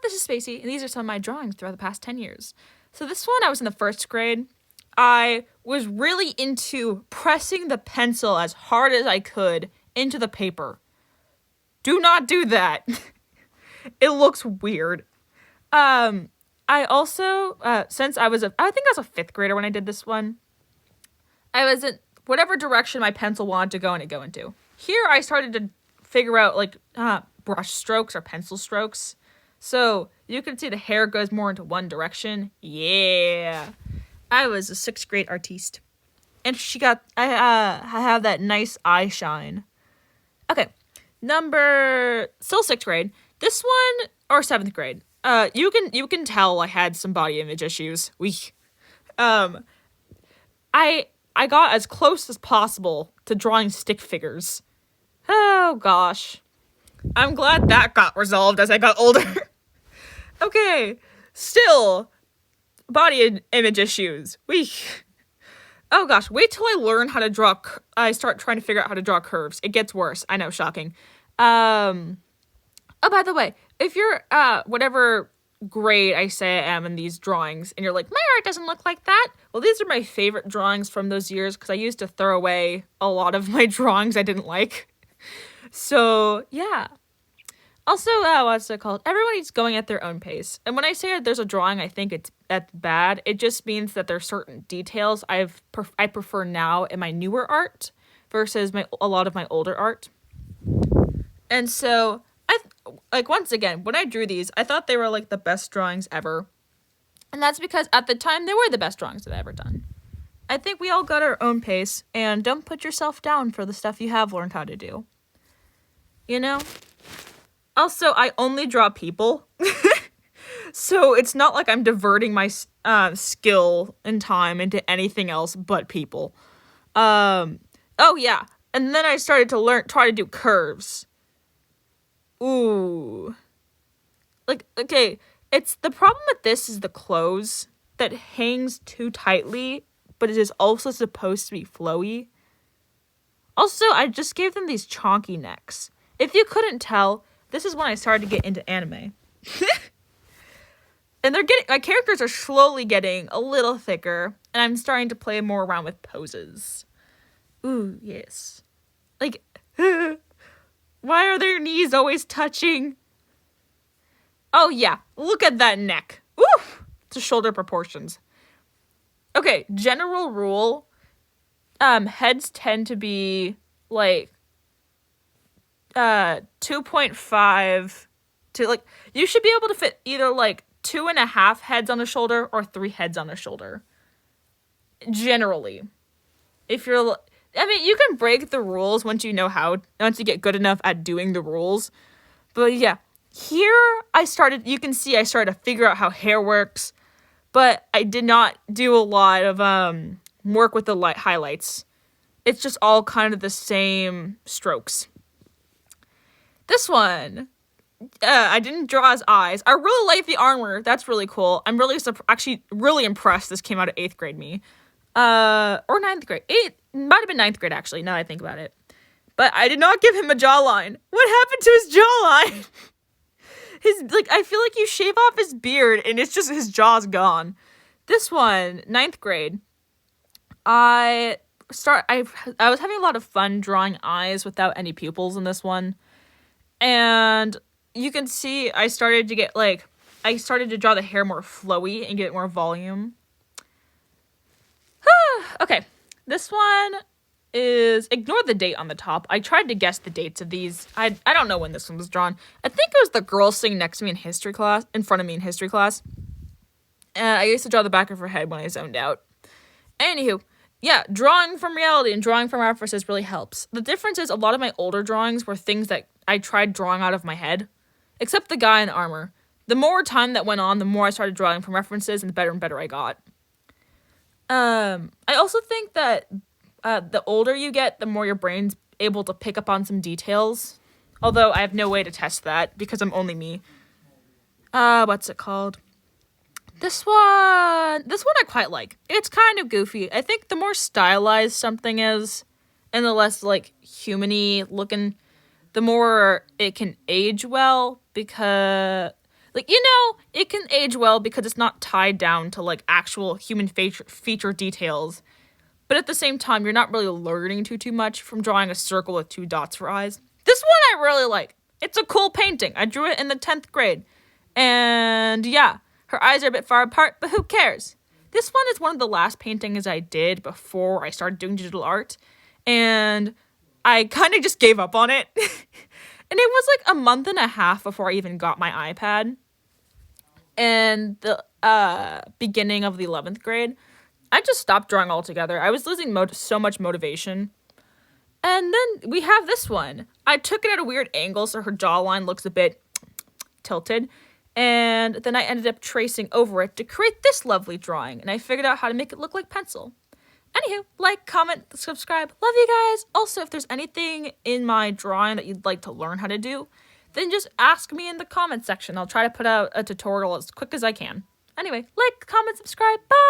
this is Spacey, and these are some of my drawings throughout the past 10 years. So this one, I was in the 1st grade. I was really into pressing the pencil as hard as I could into the paper. Do not do that. It looks weird. I also, since I think I was a 5th grader when I did this one, I was in whatever direction my pencil wanted to go into. Here, I started to figure out, like, brush strokes or pencil strokes. So, you can see the hair goes more into one direction. Yeah. I was a 6th grade artiste. And I have that nice eye shine. Okay. Still 6th grade. This one, or 7th grade. You can tell I had some body image issues. I got as close as possible to drawing stick figures. Oh, gosh. I'm glad that got resolved as I got older. Okay. Still, body image issues. Oh, gosh. Wait till I learn how to draw. I start trying to figure out how to draw curves. It gets worse. I know, shocking. Oh, by the way, if you're, whatever grade I say I am in these drawings, and you're like, my art doesn't look like that. Well, these are my favorite drawings from those years, because I used to throw away a lot of my drawings I didn't like. So, yeah. Also, what's it called? Everybody's going at their own pace. And when I say there's a drawing I think that's bad, it just means that there's certain details I prefer now in my newer art versus a lot of my older art. And so, once again, when I drew these, I thought they were, like, the best drawings ever. And that's because at the time, they were the best drawings that I've ever done. I think we all got our own pace, and don't put yourself down for the stuff you have learned how to do. You know? Also, I only draw people. So it's not like I'm diverting my skill and time into anything else but people. Oh, yeah. And then I started to try to do curves. Ooh. Like, okay, the problem with this is the clothes that hangs too tightly, but it is also supposed to be flowy. Also, I just gave them these chonky necks. If you couldn't tell, this is when I started to get into anime. And my characters are slowly getting a little thicker, and I'm starting to play more around with poses. Ooh, yes. Like, why are their knees always touching? Oh, yeah. Look at that neck. Oof! To shoulder proportions. Okay, general rule. Heads tend to be, like, 2.5 to, like, you should be able to fit either, like, 2.5 heads on a shoulder or 3 heads on a shoulder. Generally. If you're... I mean, you can break the rules once you get good enough at doing the rules. But yeah, here you can see I started to figure out how hair works, but I did not do a lot of work with the highlights. It's just all kind of the same strokes. This one, I didn't draw his eyes. I really like the armor. That's really cool. I'm really really impressed this came out of 8th grade me. Or 9th grade. Might have been 9th grade, actually, now that I think about it. But I did not give him a jawline. What happened to his jawline? I feel like you shave off his beard, and it's just his jaw's gone. This one, 9th grade, I was having a lot of fun drawing eyes without any pupils in this one. And you can see I started to draw the hair more flowy and get more volume. Okay, this one is, ignore the date on the top. I tried to guess the dates of these. I don't know when this one was drawn. I think it was the girl sitting next to me in front of me in history class. I used to draw the back of her head when I zoned out. Anywho, yeah, drawing from reality and drawing from references really helps. The difference is a lot of my older drawings were things that I tried drawing out of my head, except the guy in armor. The more time that went on, the more I started drawing from references, and the better I got. I also think that the older you get, the more your brain's able to pick up on some details. Although I have no way to test that because I'm only me. What's it called? This one I quite like. It's kind of goofy. I think the more stylized something is, and the less, like, human-y looking, the more it can age well, because Like, it can age well because it's not tied down to, like, actual human feature details. But at the same time, you're not really learning too much from drawing a circle with 2 dots for eyes. This one I really like. It's a cool painting. I drew it in the 10th grade. And yeah, her eyes are a bit far apart, but who cares? This one is one of the last paintings I did before I started doing digital art. And I kind of just gave up on it. And it was like a month and a half before I even got my iPad. And the beginning of the 11th grade, I just stopped drawing altogether. I was losing so much motivation. And then we have this one. I took it at a weird angle so her jawline looks a bit tilted. And then I ended up tracing over it to create this lovely drawing. And I figured out how to make it look like pencil. Anywho, like, comment, subscribe. Love you guys. Also, if there's anything in my drawing that you'd like to learn how to do, then just ask me in the comment section. I'll try to put out a tutorial as quick as I can. Anyway, like, comment, subscribe. Bye!